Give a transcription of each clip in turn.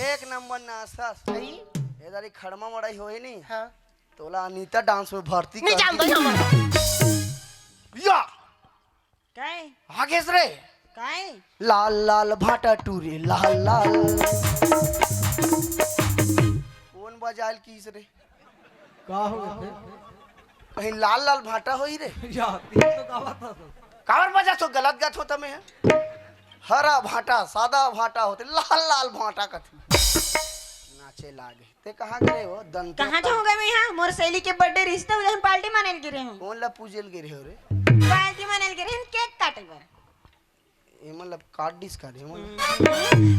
एक नंबर नाश्ता सही। इधर ही खड़मा मड़ाई होई नहीं। हाँ तोला अनीता डांस में भर्ती नहीं जानता ही हम या काय आगे से रे काय लाल लाल भाटा टूरे लाल लाल कौन बजाल किस रे का हो गए कहीं लाल लाल भाटा होई रे यार ये तो का बात था कावर बजा तो गलत गत होता में है हरा भाटा सादा भाटा होते लाल लाल भाटा कथी नाचे लागे ते कहाँ गए हो दंत कहाँ जाऊंगा मैं यहाँ मोर सहेली के बर्थडे रिश्ते उधर हम पार्टी मनाने गिरे हूँ कौन ला पूजल गिरे हो रे पार्टी मनाने गिरे हैं केक काटे पर ये मतलब कार्ड डिस का रे मतलब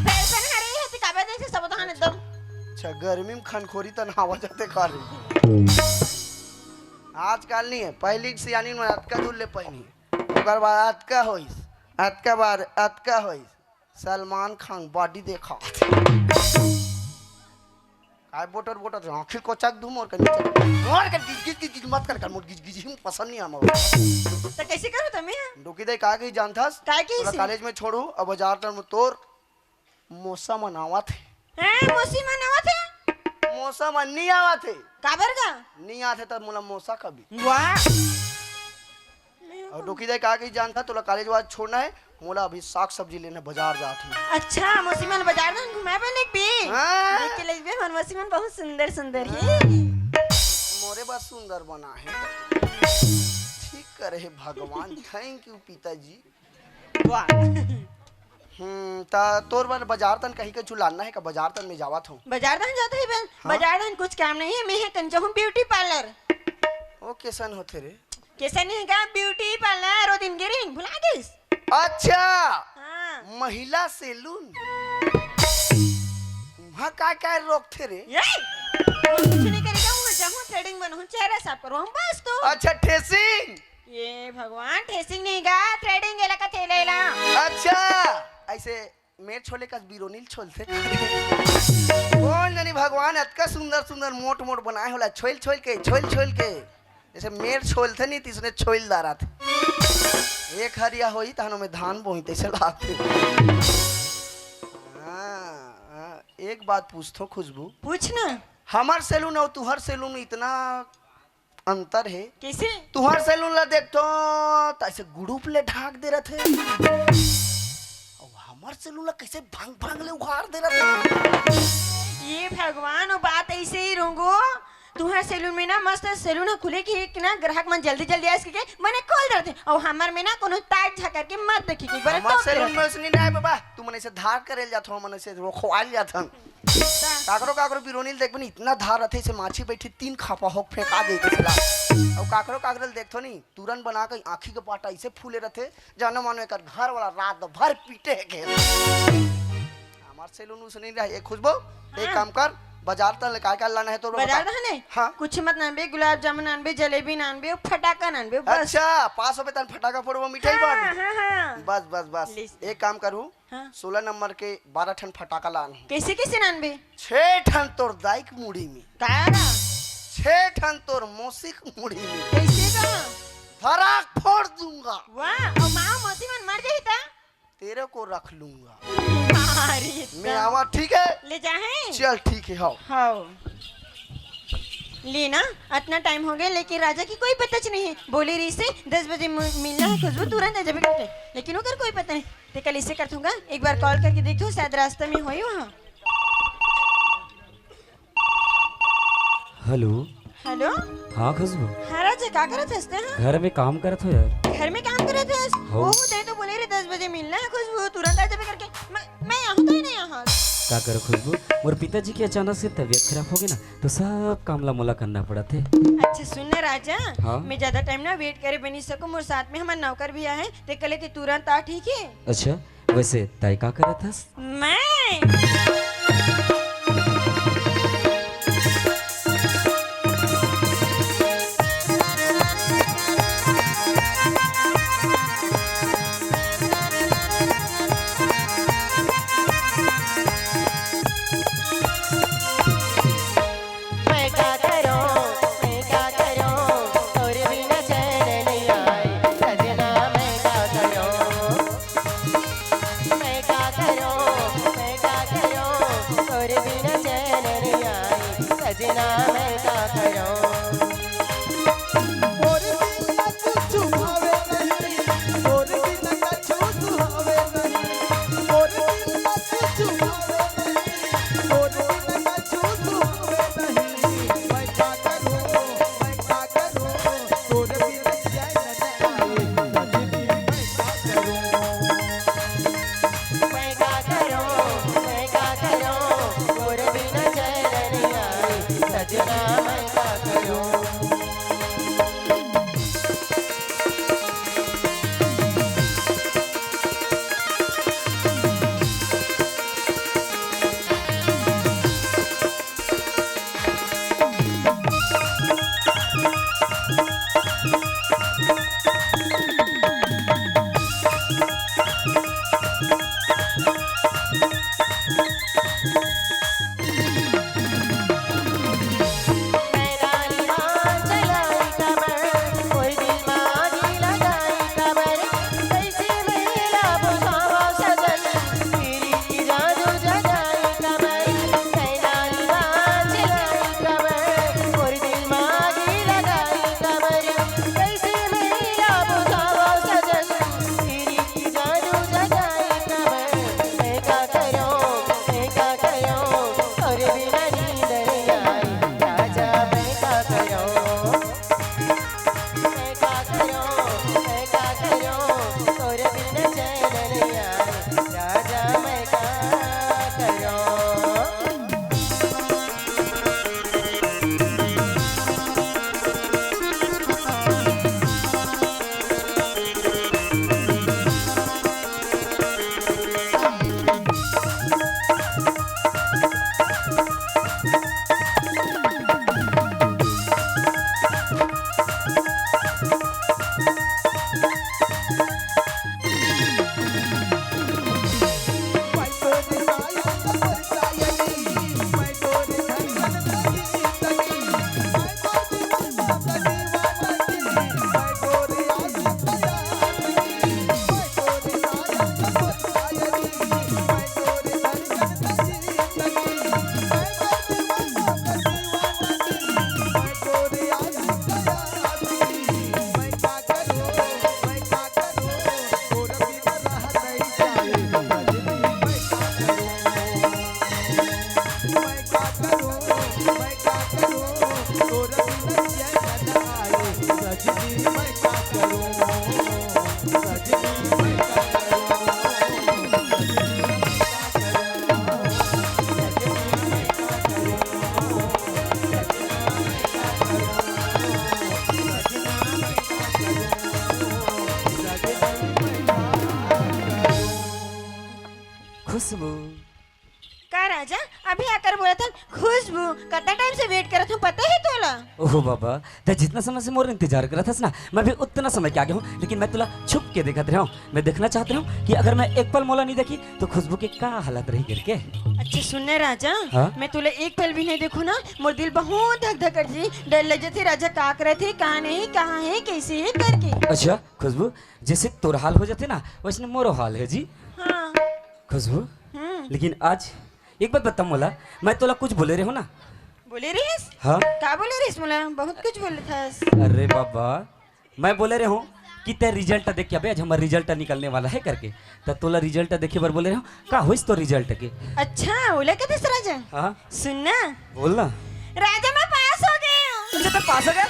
फैशन हरे है तो काबे जैसे सब तो हन एकदम अच्छा गर्मी में खनखोरी तो नहावा जाते खा रही आजकल नहीं है पहली सियानी में अतका दूर ले पहनी ओकर बाद अतका होइस अतका बाद अतका होइस सलमान खान बॉडी देखा काय बोटर बोटर आंखें को चक दूं मोर कर नीचे मोर कर गिज गिज मत कर मोर गिज गिज हम पसंद नहीं आमा तो कैसे करूँ तुम्हें डोकी दे का गई जानथास काय की पूरा कॉलेज में छोड़ू अब बाजार तर में तोर मौसम मनावा थे हैं मौसी मनावा थे मौसम नहीं आवा थे काबर का नहीं आते तब मोला मौसा कभी वाह और डोकी दे का गई जानता तोला कॉलेज वाज छोड़ना है मोला अभी साग सब्जी लेने बाजार जात हूं अच्छा मौसी मन बाजार में घुमा पे लेक भी हाँ। देख के लेक भी मन मौसी मन बहुत सुंदर सुंदर है मोरे बस सुंदर बना है ठीक करे भगवान थैंक यू पिताजी वाह ता तोर बार बाजार तन कहीं के चुलाना है का बाजार तन में जावत हूं बाजार दान जाते है बहन हाँ? बाजार दान कुछ काम नहीं है मैं है कंजो हूँ ब्यूटी पार्लर ओ कैसन होते रे कैसा नहीं का ब्यूटी पार्लर ओ दिन गिरिंग भुला गई अच्छा हाँ महिला सैलून वहां का रोक थे रे ये कुछ नहीं करेगा हूँ जाऊँ थ्रेडिंग बनूँ चेहरा साफ करूँ हम बस तो अच्छा ठेसिंग ये भगवान टेसिंग नहीं गा थ्रेडिंग एला का थेलेला अच्छा ऐसे मेर छोले का बिरोनील छोलते कौन जानी भगवान अतका सुंदर सुंदर मोट मोट बनाए होला छोल छोल के जैसे मेर छोलते नहीं तीसने छोल दारा थे एक हरिया होई तहनो में धान बोई तैसे लाते एक बात पूछतो खुशबू पूछना हमार सैलून और तुहर सैलून में इतना अंतर है कैसे तुहर सैलून ला देखतो तो ऐसे ग्रुप ले ढाक दे रहे थे और हमार सैलून ला कैसे भांग भांग ले उखाड़ दे रहे थे ये भगवान वो बात ऐसे ही रहूंगो तुम्हारे सैलून में ना मस्त सैलून खुले की एक ना ग्राहक मन जल्दी जल्दी आए के मने कॉल करते और हमार में ना कोनो टाइट झकर के मत देखी के बरे हमार सैलून में उसने नहीं बाबा तू मने से धार करेल जात हो मने से रोखवाल जात हम काकरो बिरोनील देखबनी इतना धार रहते से माछी बैठी 3 खापा होक फेंका दे के चला और काकरो देखथो नहीं तुरंत बना के आंखी के पाटा ऐसे फूले रहते जानो मानो एकर घर वाला रात भर पीटे के हमार सैलून उसने नहीं रहा एक खुशबू एक काम कर बाजार तक का लाना है तो बाजार रहने हाँ कुछ मत नानबे गुलाब जामुन नानबे जलेबी नानबे फटाका नानबे बस अच्छा 500 पे तन फटाका फोड़बो मिठाई बांट हाँ। बस एक काम करूं हाँ। 16 नंबर के 12 ठन फटाका लान कैसे कैसे नानबे 6 ठन तोर दाइक मुड़ी में कारा 6 ठन तोर मौसिक मुड़ी में कैसे का फराक फोड़ दूंगा वाह और माँ मौसी मन मर जाई ता तेरे को रख लूंगा अरे मैं आवा ठीक है ले जाए चल ठीक है हाँ लेना इतना टाइम हो गया लेकिन राजा की कोई पता नहीं है बोली रही से 10 बजे मिलना है खुशबू तुरंत आ जाबे करते लेकिन ओकर कोई पता नहीं ते कल इसे कर दूंगा एक बार कॉल करके देखो शायद रास्ते में होई वहां हेलो हेलो हाँ खुशबू हाँ राजा क्या करत हंसते हैं घर में काम करत हो यार घर में काम करत हंस हो। ओह ते तो बोले रे 10 बजे मिलना है खुशबू तुरंत आ जाबे करके मैं यहाँ तो ही नहीं यहाँ का करो खुशबू मोर पिताजी की अचानक से तबीयत खराब हो गई ना तो सब काम ला मोला करना पड़ा थे अच्छा सुन ना राजा हाँ? मैं ज्यादा टाइम ना वेट करे बनी सकूं मोर साथ में हमारे नौकर भी आए ते कले ते तुरंत आ ठीक है अच्छा वैसे तय का करत हस मैं और बिना चैन नहीं आई सजना मैं का करूं और बिना कुछ भावे नहीं और बिना कुछ सुहावे नहीं और बिना कुछ भावे नहीं और बिना कुछ सुहावे नहीं मैं क्या करूं और बिना चैन नहीं आई मैं का करूं और बिना चैन नहीं आई सजना मैं का करूं खुशबू का राजा अभी आकर बोला था खुशबू कितना टाइम से वेट कर रहा था पता है तोला ओह बाबा ते जितना समय से मोर इंतजार कर रहा था ना मैं भी उतना समय के आगे हूँ लेकिन मैं तुला छुप के देखत रहा हूँ मैं देखना चाहता हूँ कि अगर मैं एक पल मोला नहीं देखी तो खुशबू के का हालत रही करके अच्छा सुनने राजा हाँ? मैं तुला एक पल भी नहीं देखूं ना मोर दिल बहुत धक धक कर जी डर लग जाती राजा का करे थे कहाँ नहीं कहाँ है कैसे है करके अच्छा खुशबू जैसे तोर हाल हो जाते ना वैसे मोरो हाल है जी हाँ खुशबू लेकिन आज एक बात बता मोला मैं तोला कुछ बोले रहे हो ना बोले रहीस हाँ का बोले रहीस मोला बहुत कुछ बोले था अरे बाबा मैं बोले रहे हूँ कि ते रिजल्ट देख के अबे आज हमारा रिजल्ट निकलने वाला है करके तो तोला रिजल्ट देखे बार बोले रहे हो का होइस तो रिजल्ट के अच्छा बोला क्या था राजा हाँ सुनना बोल ना राजा मैं पास हो गई हूँ अच्छा तो पास हो गया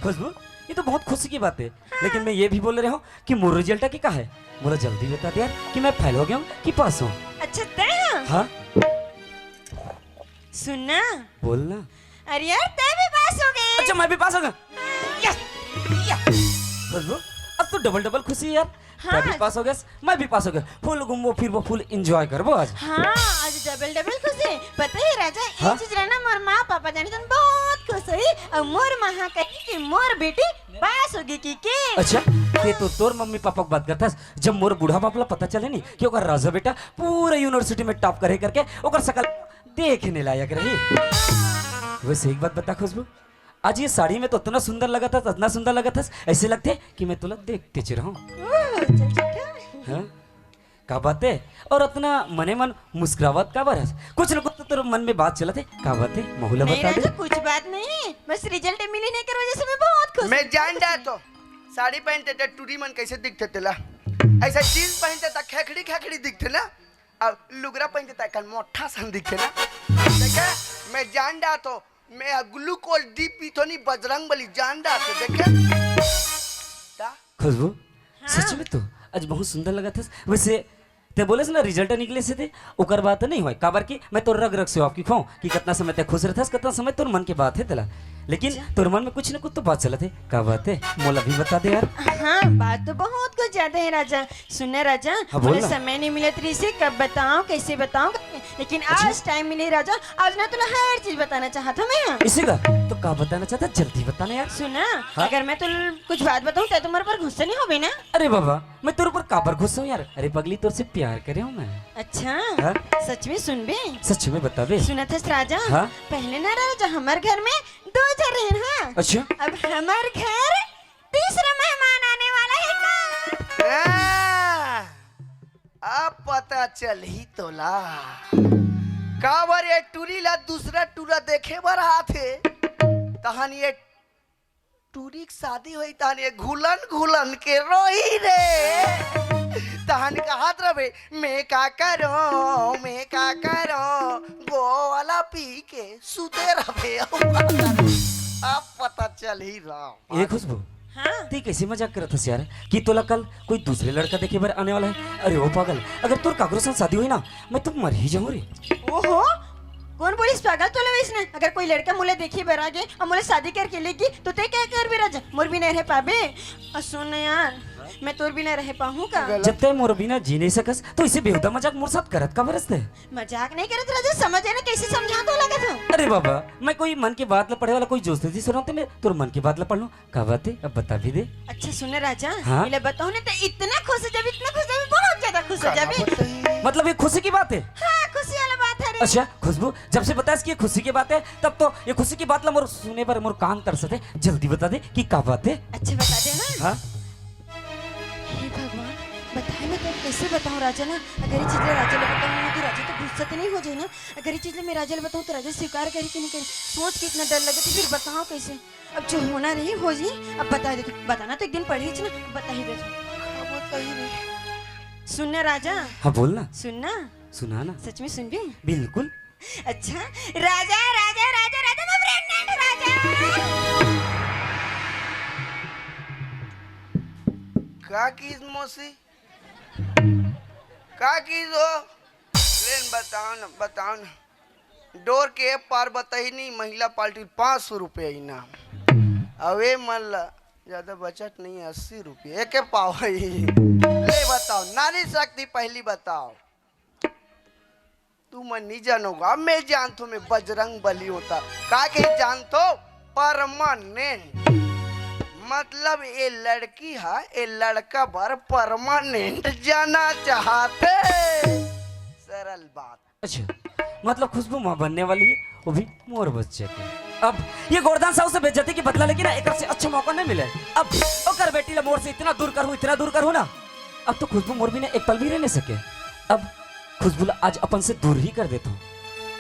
खुशबू ये तो बहुत खुशी की बात है लेकिन मैं ये भी बोल रहा हूँ कि मोर रिजल्ट की का है मोला जल्दी बता दे यार कि मैं फेल हो गया हूँ कि पास हूँ अच्छा तय हाँ सुनना बोलना अरे यार तय भी पास हो गए अच्छा मैं भी पास हो गया खुशबू अब तो डबल डबल खुशी है यार हाँ। तू भी पास हो गया मैं भी पास हो गया फुल घूमो फिरबो फुल एंजॉय करबो आज हाँ आज डबल डबल खुशी पता है राजा हाँ? ये चीज रहना मोर माँ पापा जाने तो बहुत खुश हुई और मोर माँ कही कि मोर बेटी पास होगी की के अच्छा ते तो तोर मम्मी पापा की बात करता जब मोर बूढ़ा बाप ला पता चले नहीं कि ओकर राजा बेटा पूरे यूनिवर्सिटी में टॉप करे करके ओकर शकल देखने लायक रही वैसे एक बात बता खुशबू आज ये साड़ी में तो इतना सुंदर लगा था इतना सुंदर लगा था ऐसे लगते कि मैं तुला देखते च रहा हूँ चल ठीक है हाँ? का बात है और अपना मने मन मुस्कुरावत का बरस कुछ न कुछ तो तेरे मन में बात चलत है का बात है महुला नहीं बता राजा दे कुछ बात नहीं, बस रिजल्ट मिलने की वजह से मैं बहुत खुश मैं जान रहा तो साड़ी पहनते थे टूरी मन कैसे दिखते तेला ऐसा जीन्स पहनते था खेखड़ी खेखड़ी दिखते ना और लुगरा पहनते था कल मोटा सन दिखते ना देखे मैं जान रहा तो मैं ग्लूकोज डी पी तो नहीं बजरंग बली जान रहा तो देखे क्या खुशबू हाँ। सच में तो आज बहुत सुंदर लगा था वैसे ते बोले से ना रिजल्ट निकले से थे ओकर बात नहीं हुई काबर की मैं तो रग रग से आपकी खाऊं कि कितना समय ते खुश रहता कितना समय तोर मन की बात है तेला लेकिन तोर मन में कुछ न कुछ तो बात चलत है का बात है मोला भी बता दे यार हाँ बात तो बहुत कुछ ज्यादा है राजा। सुनना राजा, हाँ, बोल मुझे ना। समय नहीं मिला तेरे से कब बताऊं कैसे बताऊं, लेकिन आज टाइम मिले राजा, आज ना तुला हर चीज बताना चाहता मैं। इसी का तो का बताना चाहता जल्दी बताना यार सुना हाँ? अगर मैं तुल कुछ बात बताऊं तो तुम्हारे पर गुस्सा नहीं होबे ना? अरे बाबा मैं तेरे ऊपर काबर गुस्सा हूँ यार अरे पगली तोर से प्यार करे हूँ मैं अच्छा हाँ? सच में सुन बे। सच में बता बे सुना था राजा, हाँ? पहले ना राजा हमारे घर में 2 जन रहे हाँ, अच्छा अब हमारे घर तीसरा मेहमान आने वाला है का? अब पता चल ही तोला काबर ये टूरी ला दूसरा टूरा देखे बर हाथे तहन ये टूरी की शादी हुई तहन ये घुलन घुलन के रोही रे तहन कहत रहे मैं का करो गो वाला पी के सुते रहे अब पता चल ही रहा ये खुशबू हाँ ते कैसे मजाक करत हस यार कि तोला कल कोई दूसरे लड़का देखे बार आने वाला है अरे ओ पागल अगर तोर काकरो संग शादी हुई ना मैं तो मर ही जाऊं रे ओहो कौन बोलिस पागल तो लवे इसने, अगर कोई लड़का मुझे देखी बरागे और मुझे शादी करके लेगी तो ते क्या कर भी राजा, मोर भी नहीं रह पाबे। और सुन यार मैं तोर भी नहीं रह पाऊँ का? जब तक मोर बिना जी नहीं सकस तो इसे बेहुदा मजाक मोर साथ करत का बरसते मजाक नहीं करत राजा, समझ ना कैसे समझा तो लगा था। अरे बाबा मैं कोई मन की बात ला पढ़े वाला कोई जोश नहीं सुनाते मैं तोर मन की बात ला पढ़ लूं का बात है अब बता भी दे अच्छा सुन राजा, हाँ? मिले बताओ ना तो इतना खुश हो जाबे, इतना खुश हो जाबे, बहुत ज्यादा खुश हो जाबे। मतलब ये खुशी की बात है हाँ खुशी वाला बात है रे। अच्छा खुशबू जब से बताया कि ये खुशी की बात है तब तो ये खुशी की बात ला मोर सुने पर मोर कान तरसते जल्दी बता दे कि का बात है अच्छा बता दे ना। हाँ हे भगवान बताए मैं तो कैसे बताऊं राजा ना, अगर ये चीज़ राजा ले बताऊं तो राजा तो गुस्सा तो नहीं हो जाए ना, अगर ये चीज़ मैं राजा ले बताऊं तो राजा स्वीकार करे कि नहीं करे, सोच के इतना डर लगे तो फिर बताओ कैसे। अब जो होना रही हो जी, अब बता दे तू, बताना तो एक दिन पड़ी ना, बता ही दे तू। सुनना राजा, हाँ बोलना सुनना सुना ना सच में सुन भी। बिल्कुल अच्छा राजा राजा राजा राजा मैं प्रेग्नेंट राजा। का कीज मौसी का कीज हो लेन बताओ ना डोर के पार बताई नहीं महिला पार्टी 500 रुपये इनाम अवे मल्ला ज्यादा बचत नहीं है 80 रुपये एक पाव है ले बताओ नारी शक्ति पहली बताओ तू मैं नहीं जानूंगा मैं जानता हूँ मैं बजरंग बली होता का के जानतो परमानेंट मतलब ये लड़की है ये लड़का भर परमानेंट जाना चाहते सरल बात। अच्छा मतलब खुशबू माँ बनने वाली है वो भी मोर बच्चे के अब ये गोरदान साहब से बेइज्जती की बदला लेकिन एक से अच्छा मौका नहीं मिले अब ओकर बेटी ला मोर से इतना दूर करूँ ना अब तो खुशबू मोर भी ने एक पल भी रह नहीं सके अब खुशबू ला आज अपन से दूर ही कर देता हूँ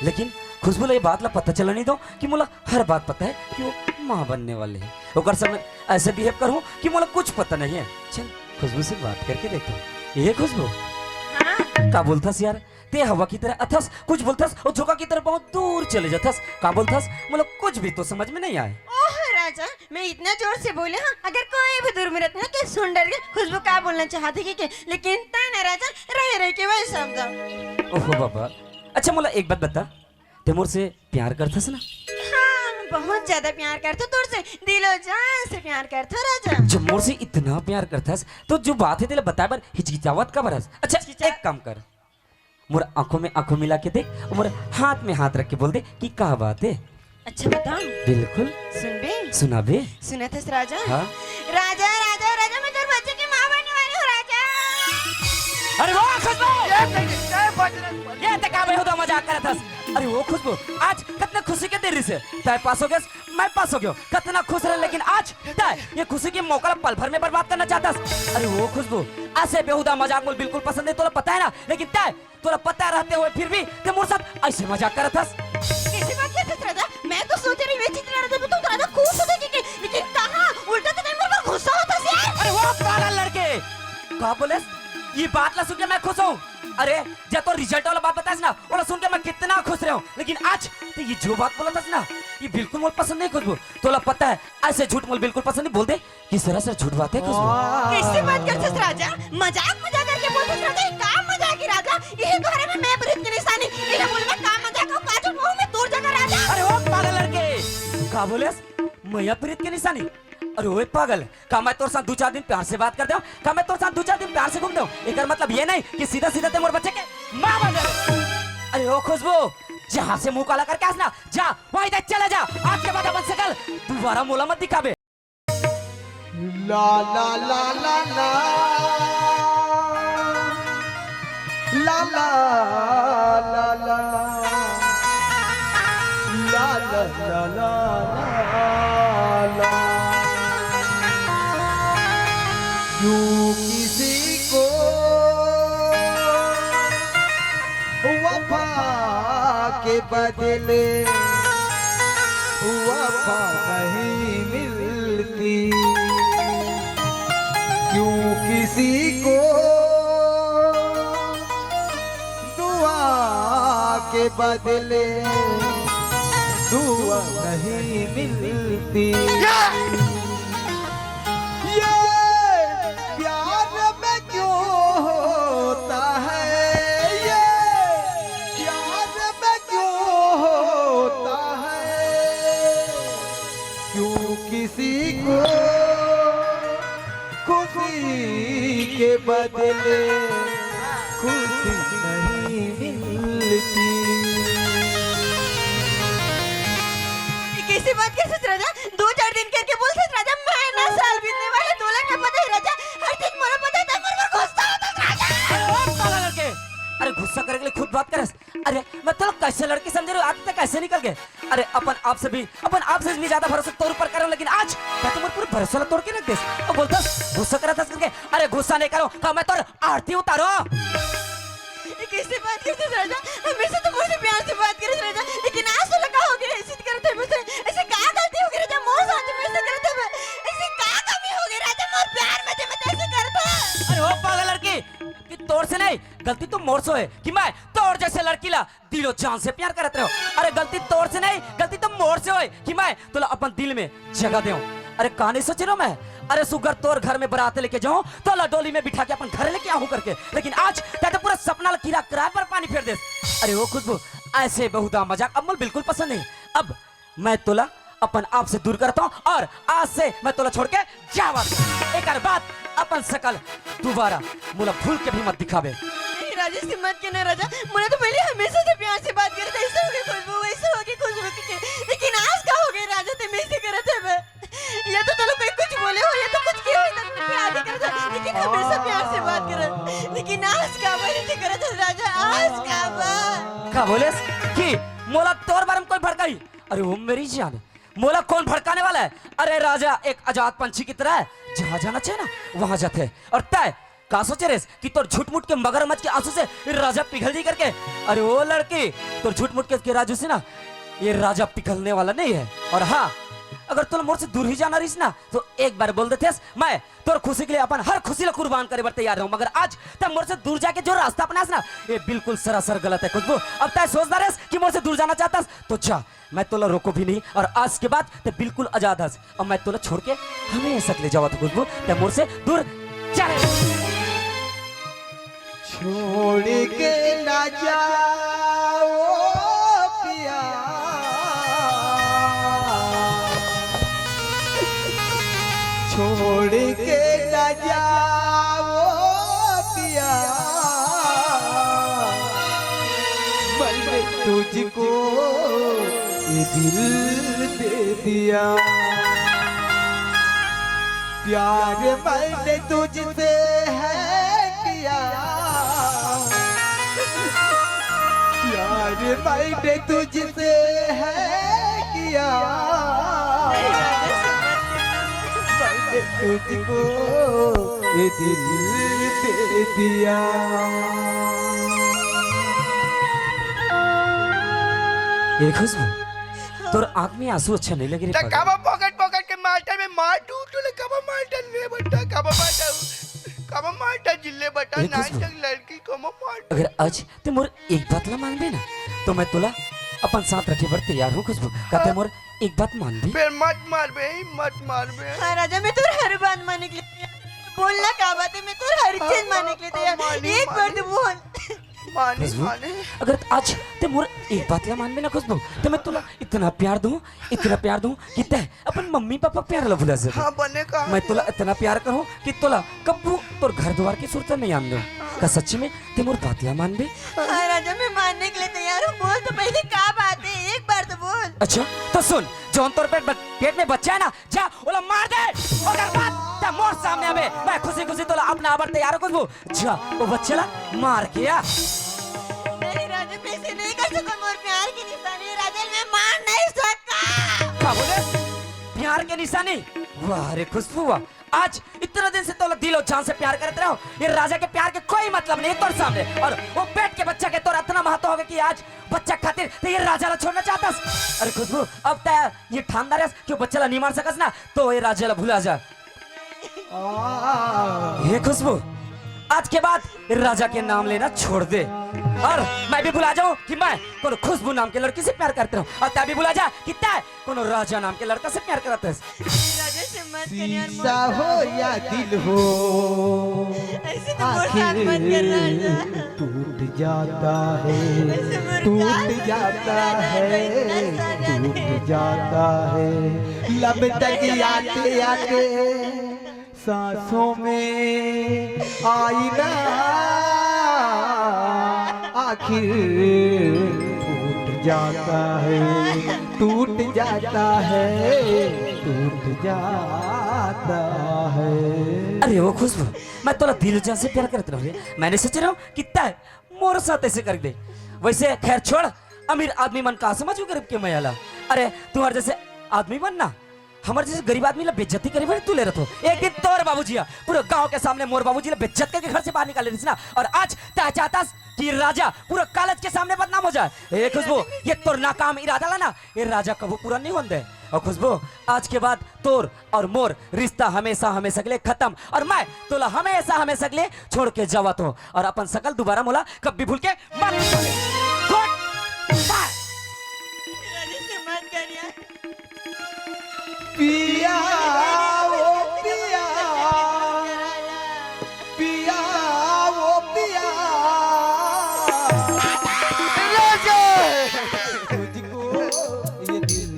लेकिन खुशबू ला ये बात ला पता चला नहीं दो कि मोला हर बात पता है कि वो माँ बनने वाले हैं ओकर समय ऐसे बिहेव करूँ कि मोला कुछ पता नहीं है चल खुशबू से बात करके देखता हूँ ये खुशबू हाँ का बोलथस यार ते हवा की तरह अथस कुछ बोलथस और झोंका की तरह बहुत दूर चले जाथस का बोलथस मतलब कुछ भी तो समझ में नहीं आए ओह राजा मैं इतना जोर से बोले हाँ, अगर कोई भी दूर में रहता ना कि सुन डर के खुशबू का बोलना चाहती कि लेकिन तना राजा रह के वही समझा। ओहो बाबा अच्छा मोला एक बात बता ते मोर से प्यार करथस ना हाँ बहुत ज्यादा प्यार करता तुर से, दिलो जान से प्यार करता राजा। जब मोर से इतना प्यार करथस तो जो बात है तेरे बताए बार हिचकिचावत का बरस अच्छा एक काम कर मोर आंखों में आंखों मिला के देख और मोर हाथ में हाथ रख के बोल दे कि क्या बात है। अच्छा बताओ बिल्कुल सुन बे सुना बे सुना था राजा। हाँ राजा राजा राजा मैं तेरे बच्चे की माँ बनने वाली हूँ राजा। अरे वाह खुशबू ये ते का बेहुदा मजाक करथस अरे वो खुशबू आज कितने खुशी के देरी से तय पास हो गया मैं पास हो गया कितना खुश रहे लेकिन आज तय ये खुशी की मौका पल भर में बर्बाद करना चाहता। अरे वो खुशबू ऐसे बेहुदा मजाक मुझे बिल्कुल पसंद है तोला पता है ना लेकिन तय तोला पता रहते हुए फिर भी ते मोर साथ ऐसे मजाक करत हस। कैसी बात करते थे राजा? मैं तो सोच रही मैं चित्र रहा था तुम राजा खुश होते कि लेकिन कहां उल्टा तो नहीं मेरे पर गुस्सा होता है यार। अरे वो पागल लड़के कहा बोले ये बात ला सुन के मैं खुश हूँ। अरे जब तो रिजल्ट वाला बात बताया ना वो सुन के मैं कितना खुश रहा हूँ लेकिन आज तो ये जो बात बोला था ना ये बिल्कुल मुझे पसंद नहीं खुशबू तोला पता है ऐसे झूठ मुझे बिल्कुल पसंद नहीं बोल दे किस तरह से झूठ बात है खुशबू। कैसे बात करते थे राजा? मजाक करके बोलते थे राजा ये काम मजाक ही राजा यही तो हरे में मैं प्रीत की निशानी ये बोल मैं काम मजाक को काजू मुंह में दूर जगह राजा। अरे वो पागल लड़के का बोले मैया प्रीत की निशानी। अरे ओए पागल का मैं तोर साथ 2-4 दिन प्यार से बात कर दूं का मैं तोर साथ 2-4 दिन प्यार से घूम दूं एकर मतलब ये नहीं कि सीधा सीधा ते मोर बच्चे के मां बन जाए। अरे ओ खुशबू जहां से मुंह काला करके आसना जा वहीं तक चला जा आज के बाद अपन सकल दोबारा मोला मत दिखाबे। ला ला ला ला ला ला ला ला ला ला ला ला ला यूं किसी को वफा के बदले वफा नहीं मिलती क्यों किसी को दुआ के बदले दुआ नहीं मिलती। ये प्यार में क्यों होता है ये प्यार में क्यों होता है क्यों किसी को खुशी के बदले खुशी नहीं मिलती। कैसी बात करते थे राजा? 2-4 दिन करके बोलते थे राजा महीना साल बीतने वाले 2 लाख का पता है राजा हर चीज मोरा पता है मेरे पर गुस्सा होता है राजा। अरे ओ पागल लड़के अरे गुस्सा करने के लिए खुद बात करस। अरे मैं तो कैसे लड़के समझ रहे हो आज तक कैसे निकल गए। अरे अपन आप से भी ज्यादा भरोसा तोर ऊपर करो लेकिन आज मैं तुम्हारे पूरे भरोसा तोड़ के रख दे और बोलता गुस्सा करा था करके। अरे गुस्सा नहीं करो का मैं तोर आरती उतारो। ये कैसे बात करते थे राजा? हमेशा तो मुझसे प्यार से बात करते थे राजा लेकिन आज तो लगा हो गया ऐसे करते मुझसे ऐसे क्या गलती हो गई राजा मोर साथ में ऐसे करते हुए ऐसे क्या कमी हो गई राजा मोर प्यार में ते मैं ऐसे करता। अरे ओ पागल लड़की कि तोर से नहीं गलती तो मोर से है कि मैं तोर जैसे लड़की ला दिलो जान से प्यार करते रहो। अरे गलती तोर से नहीं गलती तो मोर से है कि मैं तोला अपन दिल में जगह देऊं। अरे कहानी सोच रहा मैं अरे सुगर तोर घर में बरात लेके जाऊं तो डोली में बिठा के अपन घर लेके आऊं करके लेकिन आज तो पूरा सपना किरा किराए पर पानी फेर दे। अरे वो खुशबू ऐसे बहुधा मजाक अमल बिल्कुल पसंद नहीं। अब मैं तोला अपन आप से दूर करता हूं और आज से मैं तोला छोड़ के जावा एक बात अपन सकल दोबारा मुला भूल के भी मत दिखावे। राजा से मत कहना राजा मुझे तो पहले हमेशा से प्यार से बात करते ऐसे हो गए खुशबू वैसे हो गई खुशबू के लेकिन आज का हो गए राजा ते मैं से करते मैं ये तो चलो कोई कुछ बोले हो ये तो कुछ किया हो तब प्यार करते लेकिन हमेशा प्यार से बात कर लेकिन आज का बात से करते राजा आज का बात का बोले कि मोला तोर बारे में कोई भड़काई। अरे वो मेरी जान मोला कौन भड़काने वाला है। अरे राजा एक आजाद पंछी की तरह है जहां जाना चाहिए ना वहां जाते और तय का सोचे रेस कि तोर झूठ मूठ के मगरमच्छ के आंसू से राजा पिघल दी करके। अरे वो लड़की तोर झूठ मूठ के राजू से ना ये राजा पिघलने वाला नहीं है। और हाँ अगर तुम मोर से दूर ही जाना रहीस ना तो एक बार बोल देते मैं तोर खुशी के लिए अपन हर खुशी ला कुर्बान करे बर तैयार रहूं मगर आज तब मोर से दूर जाके जो रास्ता अपनास ना ये बिल्कुल सरासर गलत है खुशबू। अब तय सोचता रहे कि मोर से दूर जाना चाहता तो जा मैं तोला रोको भी नहीं और आज के बाद ते बिल्कुल आजाद हस और मैं तोला छोड़ के हमेशा के लिए जावा तो खुशबू ते मोर से दूर चले छोड़ के ना जाओ पिया छोड़ के ना जाओ पिया मैंने तुझको ये दिल दे दिया प्यार मैंने तुझसे है किया प्यार प्यार मैंने तुझसे है किया, मैंने तुझको ये दिल दे दिया। ये खुशबू तोर आंख में आंसू अच्छा नहीं लगे रे पागल। काबा पॉकेट पॉकेट के मास्टर में मार टूट ले काबा मास्टर ले बट्टा काबा मास्टर जिले बट्टा ये नाच खुशबू। तक लड़की को मार अगर आज ते मोर एक बात ला मान बे ना तो मैं तुला अपन साथ रखे बर तैयार हूँ खुशबू। कहते मोर एक बात मान बे। फिर मत मार बे हाँ राजा मैं तो हर बात मानने के लिए बोलना क्या बात है, मैं तो हर चीज मानने के लिए तैयार। एक बार तो बोल। माने खुशबू माने अगर आज ते मोर एक बात ला मान बे ना खुशबू तो मैं तुला इतना प्यार दूँ कि तय अपन मम्मी पापा प्यार ला भुला सके। हाँ बने का मैं तुला इतना प्यार करूँ कि तुला कब्बू तोर घर द्वार की सूरत नहीं आन दो। का सच्ची में ते मोर बात ला मान बे। हाँ राजा मैं मानने के लिए तैयार हूँ, बोल तो पहले क्या बात है, एक बार तो बोल। अच्छा तो सुन जौन तोर पेट में बच्चा है ना जा ओला मार दे और बात ता मोर सामने आवे मैं खुशी खुशी तोला अपना आबर तैयार हो खुशबू जा वो बच्चे ला मार के आ। नहीं राजा मैं ऐसे नहीं कर सकता, मोर प्यार की निशानी है राजा, मैं मार नहीं सकता। क्या बोले प्यार के निशानी? वाह रे खुशबू वाह, आज इतना दिन से तोला दिल और जान से प्यार करते रहो। ये राजा के प्यार के कोई मतलब नहीं तोर सामने, और वो पेट के बच्चा के तोर इतना महत्व हो गया कि आज बच्चा खातिर तो ये राजा ला छोड़ना चाहतस। अरे खुशबू अब तय ये ठानदार है कि बच्चा ला नहीं मार सकस ना तो ये राजा ला भुला जा। ये खुशबू आज के बाद राजा के नाम लेना छोड़ दे और मैं भी भुला जाऊं कि मैं कोनो खुशबू नाम के लड़की से प्यार करता हूँ, और तय भी भुला जा कि तय कोनो राजा नाम के लड़का से प्यार करता है। राजा से मत कर यार, शीशा हो या दिल हो ऐसे तो मोर साथ मत कर राजा। टूट जाता है, ऐसे मोर टूट साथ जाता राजा है, को इतना सजा दे। टूट जाता है। लब तक आते आते सांसों में आई ना आखिर टूट जाता है, टूट जाता है, टूट जाता है। अरे वो खुशबू मैं तोला दिल जान से प्यार करता हूँ, मैंने सोच रहा हूँ कि तय मोर साथ ऐसे कर दे। वैसे खैर छोड़, अमीर आदमी मन का समझ गरीब के मैला। अरे तुम्हारे जैसे आदमी बनना हमारे जैसे गरीब आदमी ला बेइज्जती करी बड़े तू ले रहा हो। एक दिन तोर बाबूजी पूरे गांव के सामने मोर बाबूजी ला बेइज्जत करके घर से बाहर निकाल रही ना, और आज तय चाहता कि राजा पूरा कॉलेज के सामने बदनाम हो जाए। ए खुशबू ये तोर नाकाम इरादा ला ना ये राजा कबू पूरा नहीं होने दे। और खुशबू आज के बाद तोर और मोर रिश्ता हमेशा हमेशा के लिए खत्म, और मैं तोला हमेशा हमेशा के लिए छोड़ के जावत हूँ, और अपन सकल दोबारा मोला कभी भूल के मत गुड बाय। राजा से मत कर यार। पिया ओ पिया, पिया ओ पिया, तुझको ये दिल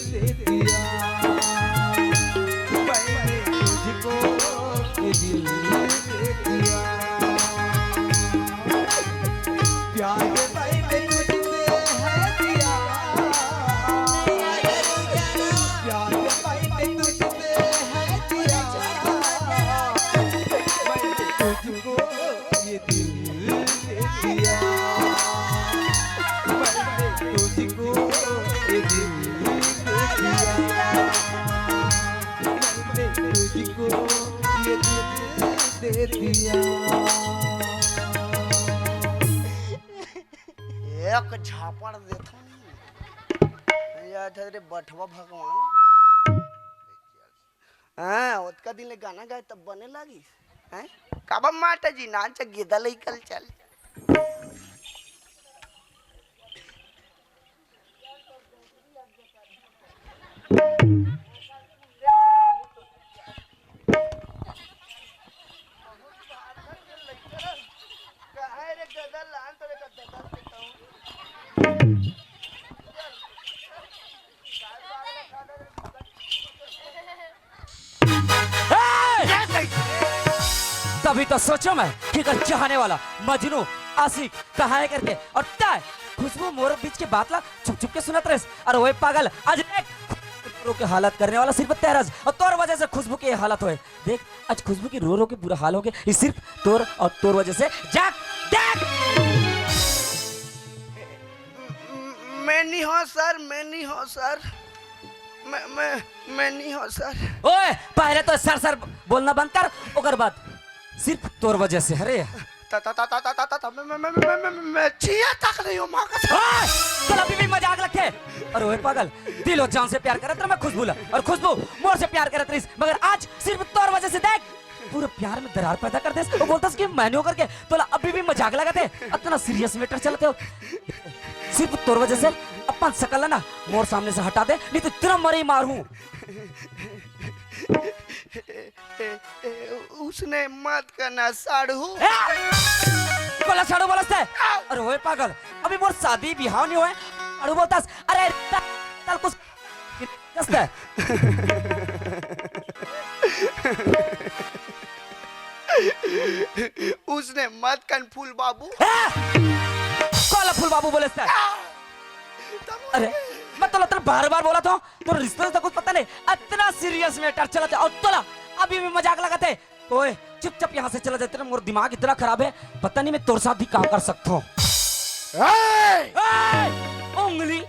दे दिया, मैंने तुझको ये दिल दे दिया। प्यार मैंने तुझसे है किया, प्यार मैंने तुझसे है किया, मैंने तुझको ये दिल दे दिया, मैंने तुझको ये दिल दे दिया, मैंने तुझको ये दिल दे दिया। एक झापड़ देता याद है रे बठवा भगवान। हाँ उसका दिन ले गाना गाए तब बने लगी हैं काबा माता जी नाच गेदा लई कल चल। कहाँ रे गदा लान तो रे गदा देता हूँ। तभी तो सोचो मैं कि अगर चाहने वाला मजनू आशिक कहा है करके, और तय खुशबू मोर बीच के बात ला छुप छुप के सुनत रहे, और वही पागल आज देख रो के हालत करने वाला सिर्फ तेरस, और तोर वजह से खुशबू की हालत होए। देख आज खुशबू की रो रो के बुरा हाल हो गया, ये सिर्फ तोर और तोर वजह से। जाग देख मैं नहीं हूँ सर, मैं नहीं हूँ सर, मैं नहीं हूँ सर। ओए पहले तो सर सर बोलना बंद कर, ओकर बाद सिर्फ तोर वजह से हरे मैं चिया तक नहीं हूँ माँ कसम। चल अभी भी मजाक लगते। अरे ओए पागल, दिल और जान से प्यार करत मैं खुशबू ला, और खुशबू मोर से प्यार करत रही, मगर आज सिर्फ तोर वजह से देख पूरे प्यार में दरार पैदा कर दे। वो बोलता कि मैंने करके तोला अभी भी मजाक लगाते, इतना सीरियस मैटर चलते हो। सिर्फ तोर वजह से अपन सकल ना मोर सामने से हटा दे, नहीं तो तेरा मरे मार हूं। उसने मत करना साड़ू। बोला साड़ू बोलता है। अरे ओए पागल, अभी मोर शादी बिहाव नहीं हुए, अरे बोलता अरे तल कुछ दस्ता है। उसने मत कन फूल बाबू। कौन फूल बाबू बोले है? अरे मैं तो बार बार बोला था तो रिश्ते से कुछ पता नहीं, इतना सीरियस मैटर चला था और तोला अभी भी मजाक लगाते। ओए चुपचाप यहाँ से चला जाते ना, मोर दिमाग इतना खराब है, पता नहीं मैं तोर साथ भी काम कर सकता हूँ। उंगली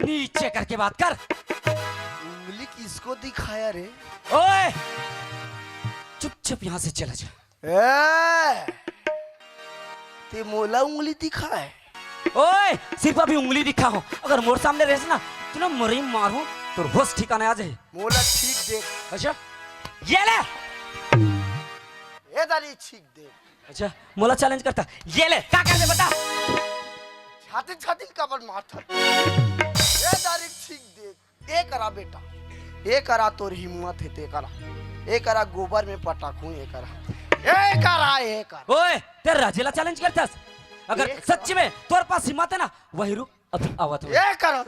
नीचे करके बात कर। उंगली किसको दिखाया रे? ओए चुपचाप यहाँ से चला जा। ते मोला उंगली दिखाए? ओए सिर्फ अभी उंगली दिखा हो, अगर मोर सामने रहे ना तो ना मरी मारू तो होश ठिकाने आ जाए। मोला ठीक देख। अच्छा ये ले, ये दाली ठीक देख। अच्छा मोला चैलेंज करता, ये ले क्या कर दे बता। छाती छाती कबर मारता। ये दाली ठीक देख। ये करा बेटा, ये करा तोर हिम्मत है ते करा, ये करा गोबर में पटाखू, ये करा, ये करा, ये करा। ओए तेरा राजेला चैलेंज करता, अगर सच्ची में तोर पास हिम्मत है ना वही रुक अभी आवत हूं। ये करा।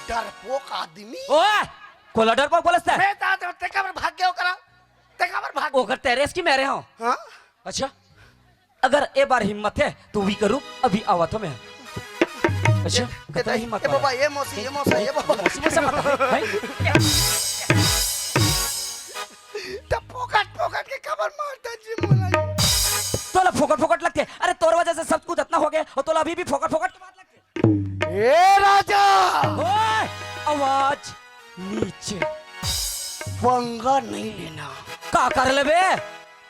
डरपोक आदमी। ओए कोला डरपोक बोलता है? मैं ता ते कबर भाग गया करा, ते कबर भाग। ओकर तेरेस की मेरे हो। हां अच्छा अगर एक बार हिम्मत है तो वी करूं अभी आवत हूं मैं। अच्छा कितना हिम्मत ये बाबा, ये मौसी, ये मौसा, ये बाबा मौसी से मत भाई। पोकट पोकट के कबर मारता जी मोला। तोला फोकट फोकट लगते, अरे तोर वजह से सब कुछ इतना हो गया और तोला अभी भी फोकट फोकट की बात लगती। ए राजा, ओए आवाज नीचे, पंगा नहीं लेना। का कर ले बे?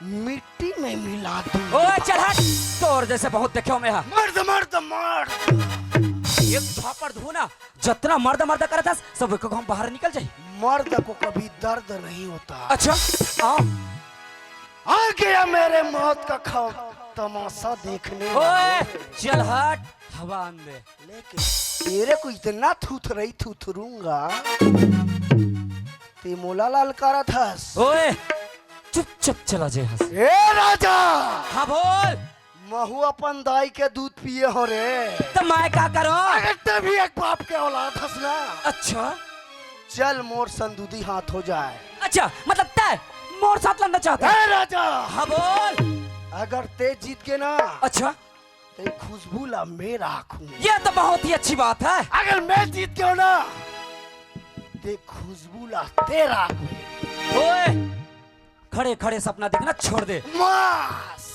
मिट्टी में मिला दूं। ओए चल हट, तोर जैसे बहुत देखे हो मैं। मर्द मर्द मर्द। एक झापड़ धो ना, जितना मर्द मर्द करता सब एक हम बाहर निकल जाए। मर्द को कभी दर्द नहीं होता। अच्छा आ गया मेरे मौत का खौफ तमाशा देखने। ओए चल हट, हवा दे। लेकिन तेरे को इतना थूथरूंगा ते मोला लाल करा था। ओए चुपचाप चला जाए हंस। ए राजा, हाँ बोल। महू अपन दाई के दूध पिए हो रे। तो मैं क्या करूं? अगर तभी एक बाप के औलाद हंसना। अच्छा चल मोर संदूदी हाथ हो जाए। अच्छा मतलब तय मोर साथ लड़ना चाहता है? ए राजा, हाँ बोल। अगर ते जीत के ना अच्छा ते खुशबू ला मैं राखूं। ये तो बहुत ही अच्छी बात है। अगर मैं जीत गया ना ते खुशबू ला तेरा। ओए खड़े खड़े सपना देखना छोड़ दे। मास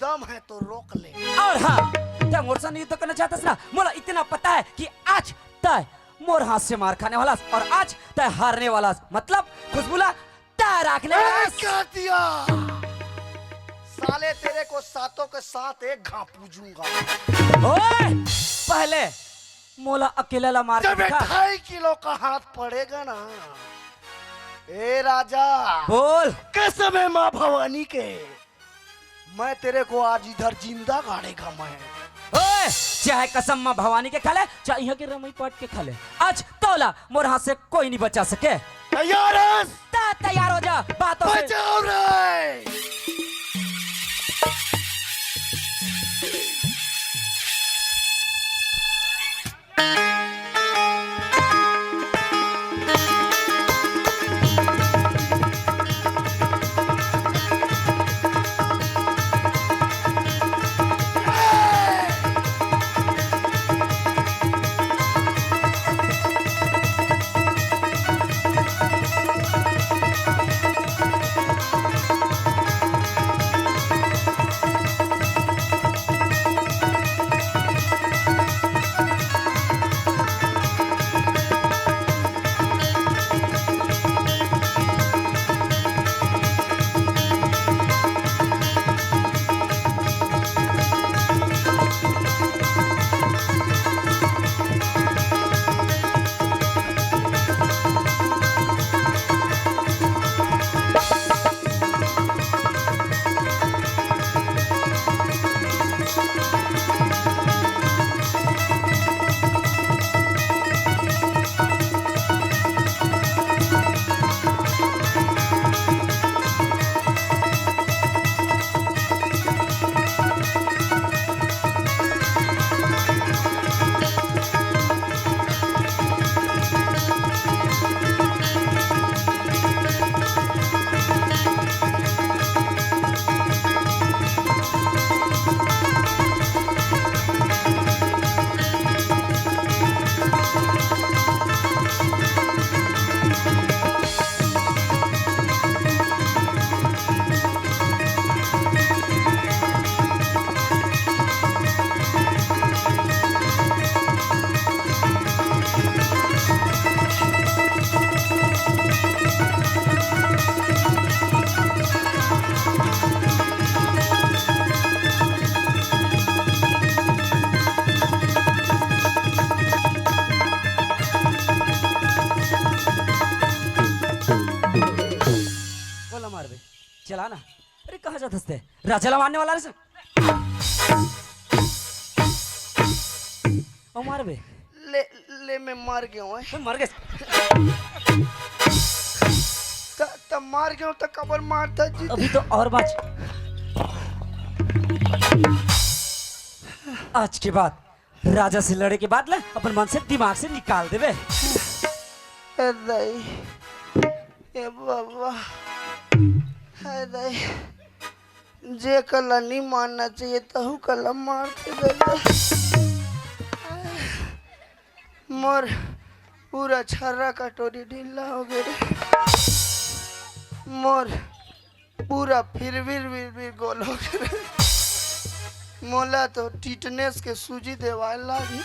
दम है तो रोक ले। और हाँ क्या मोर से युद्ध करना चाहता ना, मोला इतना पता है कि आज तय मोर हाथ से मार खाने वाला और आज तय हारने वाला, मतलब खुशबूला तय रखने वाला। क्या दिया साले, तेरे को सातों के साथ एक घा पूजूंगा। ओए पहले मोला अकेला ला मार जब के दिखा। 2.5 किलो का हाथ पड़ेगा ना, ए राजा बोल। कसम है माँ भवानी के, मैं तेरे को आज इधर जिंदा गाड़ेगा मैं। ओए चाहे कसम मां भवानी के खाले, चाहे यहाँ के रमई पाट के खाले, आज तोला मोर हाथ से कोई नहीं बचा सके। तैयार है? तैयार हो जा, बातों से बचाओ रे। करत हसते राजाला मारने वाला रे ओ मार बे ले ले मैं मर गया हूँ मैं मर गए तब मार गया हूँ तो कबर मारता जी अभी तो और बात आज के बाद राजा से लड़े के बाद ले अपन मन से दिमाग से निकाल देवे दाई ए बाबा है दाई जे कला नहीं मानना चाहिए तहु कला मारते गए मोर पूरा छर्रा कटोरी ढीला हो गए मोर पूरा फिर गोल हो गए मोला तो टिटनेस के सूजी देवाए लागी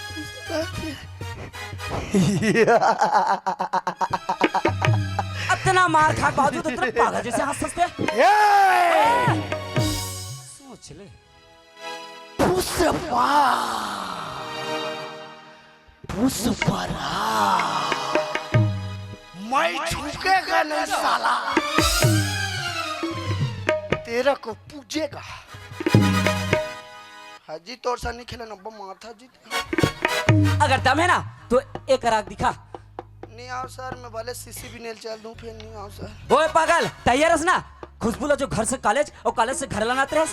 इतना मार खा बावजूद इतना पागल जैसे हंस हंसते सोच ले मैं झुकेगा नहीं साला तेरा को पूजेगा हाजी तोर सा नहीं खेला नब्बा माथा जी अगर दम है ना तो एक राग दिखा नहीं आओ सर मैं भले सीसी भी नेल चल दूं फिर नहीं आओ सर ओए पागल तैयार हस ना खुशबू ला जो घर से कॉलेज और कॉलेज से घर लाना तेरे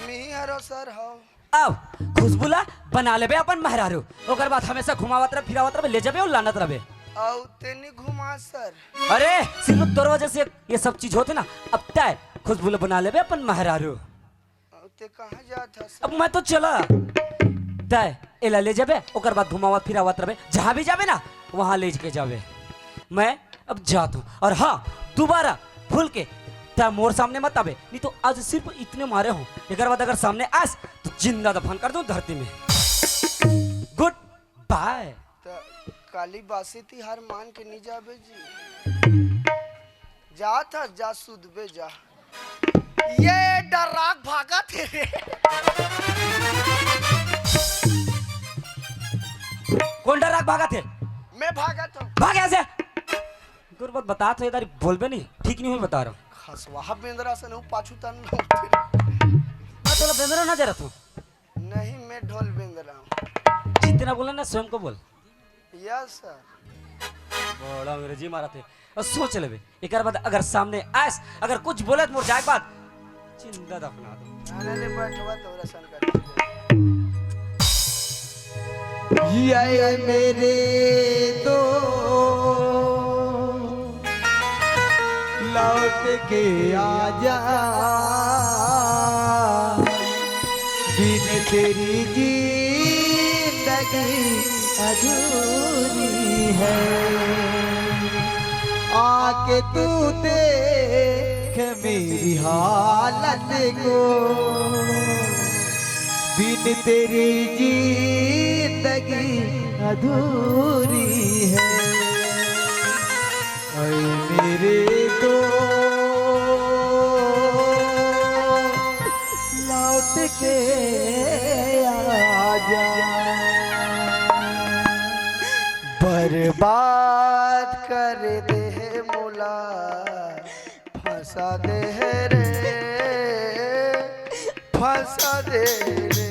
मैं हरो सर हाओ अब खुशबू ला बना लेबे अपन महरारू ओकर बाद हमेशा घुमावत रहे फिरावत रहे ले जाबे और लानत रहे आओ तेनी घुमा सर अरे सिर्फ तोर वजह से ये सब चीज होते ना अब तय खुशबू ला बना लेबे अपन महरारू आओ ते कहां जात हस अब मैं तो चला तय एला ले जाबे ओकर बाद घुमावत फिरावत रहे जहां भी जाबे ना वहां ले के जाबे मैं अब जाता हूं और हाँ दोबारा भूल के मोर सामने मत आवे नहीं तो आज सिर्फ इतने मारे हो एक बाद अगर सामने आस तो जिंदा दफन कर दूं धरती में गुड बाय काली बासी थी हार मान के नहीं जाबे जी जा था जा सुधबे जा ये डराक भागा थे कौन डराक भागा थे मैं भागा था भाग ऐसे गुरबत बता तो इधर बोल बे नहीं ठीक नहीं हुई बता रहा हूँ खसवा बेंद्रा से नहीं पाछू तन मैं तो बेंद्रा ना जा रहा था नहीं मैं ढोल बेंद्रा हूँ जितना बोला ना स्वयं को बोल यस सर बड़ा अंग्रेजी मारा थे और सोच ले बे एक बाद अगर सामने आस अगर कुछ बोले तो मोर जाए बात जिंदा दफना दो आने ले बैठवा तो रसन कर ये मेरे दो लौट के आजा बिन तेरी जिंदगी अधूरी है आके तू देख मेरी हालत को बिन तेरी जिंदगी अधूरी है ऐ मेरे दो लौट के आजा बर्बाद कर दे मुला फंसा दे रे फंसा दे रे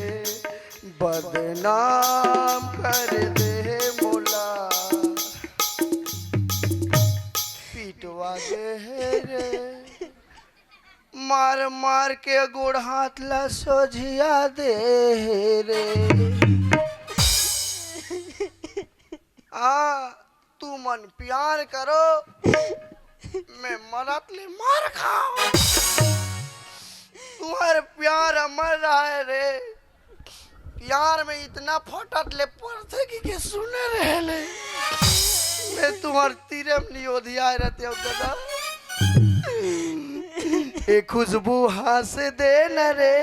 बदनाम कर दे मुला पिटवा दे रे मार मार के गोड़ हाथ ला सोझिया दे रे तू मन प्यार करो मैं मरत ले मार खाओ तुम्हारे प्यार अमर रहा है रे प्यार में इतना फटत ले पड़ते कि सुने रहे ले मैं तुम्हारे तीरे में नियोधिया रहते हो दादा एक खुशबू हाथ दे न रे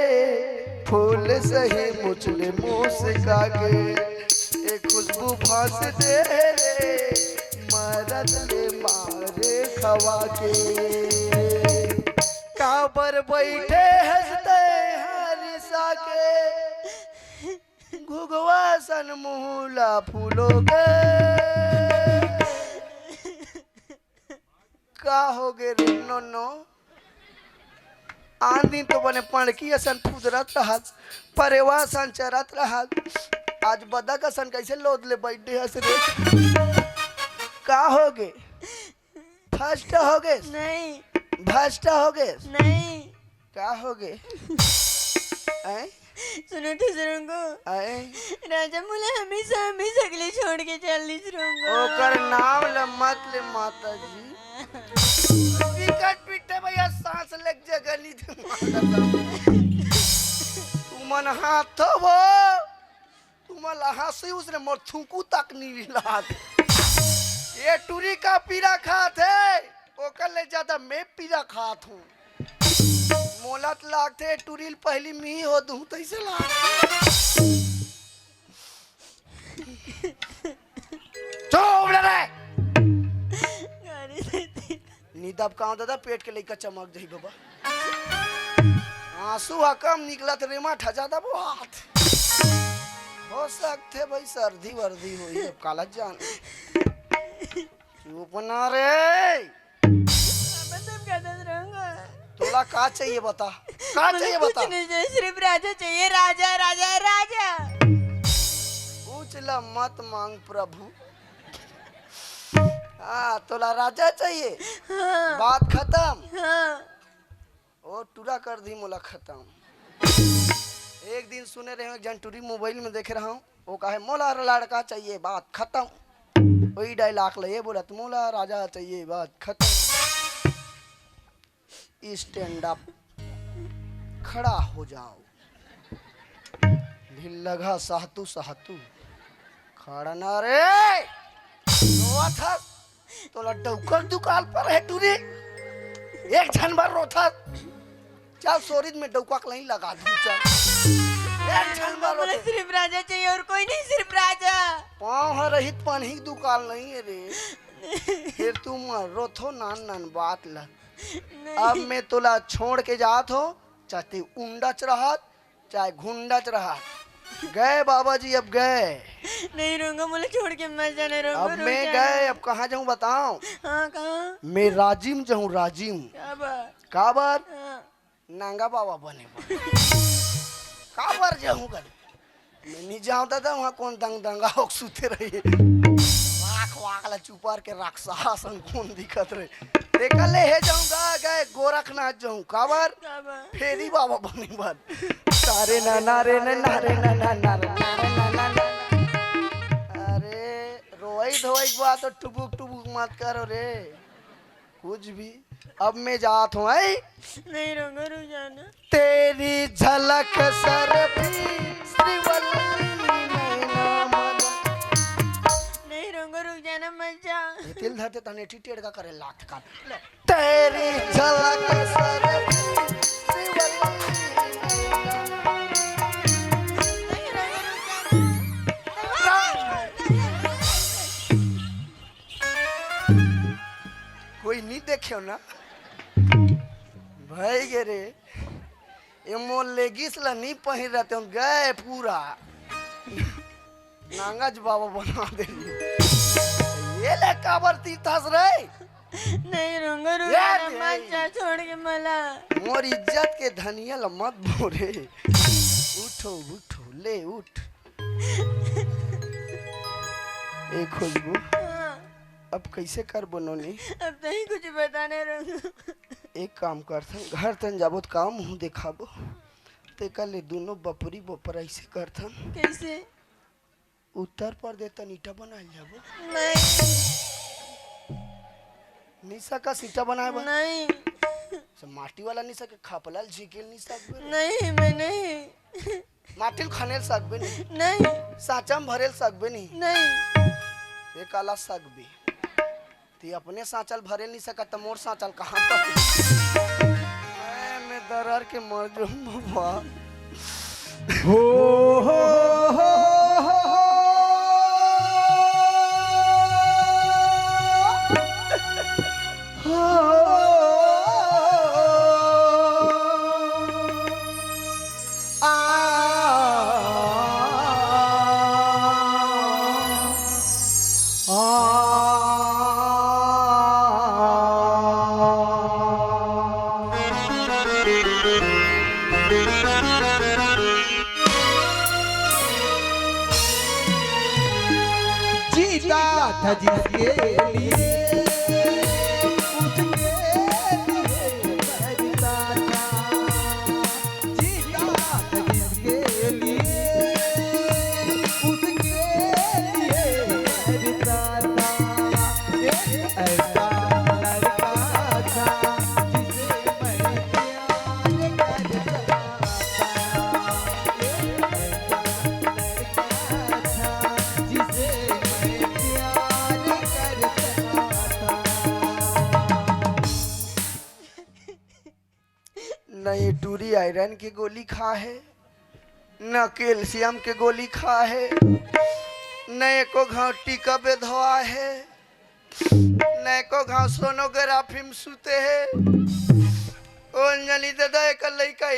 फूल सही मुझले मुँह से कागे एक खुशबू फांस दे रे मरद ले मारे खवा के काबर बैठे हंसते हरिसा के घुघवा सन मुहला फूलोगे का हो गे रे नो आंधी तो बने पणकी असन फुदरत रहत परेवा सन चरत रहत आज बदक असन कैसे लोद ले बैठे हस रे का हो गे फर्स्ट हो गे नहीं भ्रष्ट हो गे नहीं का हो गे हैं सुनो तो रंगो हैं राजा मुला हमेशा हमें सगले छोड़ के चल ली रंगो ओकर नाम ले मत ले माता जी विकट पीटे भैया सांस लग जगह नी तू मन हाथ वो तुम हंसी उसने मोर थूकू तक नहीं लाग ये टूरी का पीरा खात है ओकर ले ज्यादा मैं पीरा खात हूँ मोलत लागते टूरिल पहली मी हो दूं तैसे लाग चुप रे नीदब काव दादा पेट के लेकर चमक जाई बाबा आंसू हकम निकलत रेमा ठजा दबो हाथ हो सकते भाई सर्दी वर्दी हुई अब काला जान चुप ना रे मतलब क्या दस रंगो तोला का चाहिए बता का चाहिए बता कुछ नहीं चाहिए सिर्फ राजा चाहिए राजा राजा राजा पूछ ला मत मांग प्रभु हाँ तोला राजा चाहिए हाँ बात खत्म हाँ ओ टूरा कर दी मोला खत्म एक दिन सुने रहे एक जन टूरी मोबाइल में देख रहा हूँ वो कहे मोला लड़का चाहिए बात खत्म वही डायलॉग ले ये बोला मोला राजा चाहिए बात खत्म स्टैंड अप खड़ा हो जाओ ढिल लगा साहतू साहतू खड़ा ना रे रोआ था तो लड्डूकर दुकान पर है टूरी एक झन भर रोथा चल सोरित में डौका नहीं लगा दूं चल एक झन भर मुझे रोथे सिर्फ राजा चाहिए और कोई नहीं सिर्फ राजा पाँव है रहित पानी की दुकान नहीं है रे फिर तुम रोथो नान नान बात ला अब मैं तुला छोड़ के जात हो चाहे उंडच रहत चाहे घुंडच रहत गए बाबा जी अब गए नहीं रहूंगा मुझे छोड़ के मत जाने रहूंगा अब मैं गए अब कहाँ जाऊँ बताओ हाँ कहाँ मैं राजिम जाऊँ राजिम क्या बात काबर हाँ नांगा बाबा बने काबर जाऊँ कर मैं नहीं जाऊँ था वहाँ कौन दंगा हो सुते रही वाक वाकला चुपार के राक्षसन कौन दिखत रहे देखा ले है जाऊँगा गए गोरखनाथ जाऊँ काबर क्या बात फेरी बाबा बने बाद तारे ना नारे ना नारे ना ना नारे नारे ना ना ना अरे रोई धोई बात तो टुबुक टुबुक मत करो रे कुछ भी अब मैं जात हूँ आई नहीं रहूंगा रुक जाना तेरी झलक सर भी श्रीवल्ली नैना मदन नहीं रहूंगा रुक जाना मत जा ये तिल धरते तने टीटेड़ का करे लाख का तेरी झलक सर भी श्रीवल्ली नहीं रहूंगा कोई नहीं देखियो ना भाई गे रे ये मोल लेगिस ला नहीं पहिर रहते हूँ गए पूरा नांगज बाबा बना दे ये ले काबर तीर्थस रे नहीं रहूंगा रुक यार जाना मत जा छोड़ के मला मोर इज्जत के धनिया ला मत भोरे उठो उठो ले उठ एक खुशबू हाँ अब कैसे कर बनोनी अब तो ही कुछ बताने रहूंगा एक काम करथन घर तन जाबो तो काम मुँह देखाबो ते कल दोनों बपरी बपर ऐसे करथन कैसे उत्तर प्रदेश तन ईटा बना जाबो नहीं निशा का सीटा बनाए बा नहीं सब माटी वाला निशा के खापलाल झिकेल नहीं सकबे नहीं मैं नहीं माटिल खनेल सकबे नहीं नहीं साचम भरेल सकबे नहीं नहीं ये काला सकबे ती अपने साचल भरेल नहीं सकत त मोर साचल कहाँ तक मैं दरर के मर जाऊं बाबा हो हो हो जीता था जिसके लिए उसके लिए मरता था। जीता था जिसके लिए उसके लिए मरता था। एक ऐसा लड़का था जिसे मैं प्यार करता था। एक ऐसा लड़का था जिसे मैं प्यार करता था। न ये टूरी आयरन की गोली खा है, न कैल्शियम के गोली खा है, न एको घाव टीका पे धोआ है, न एको घाव सोनोग्राफी में सुते है। ओ अंजलि दादा एक लड़का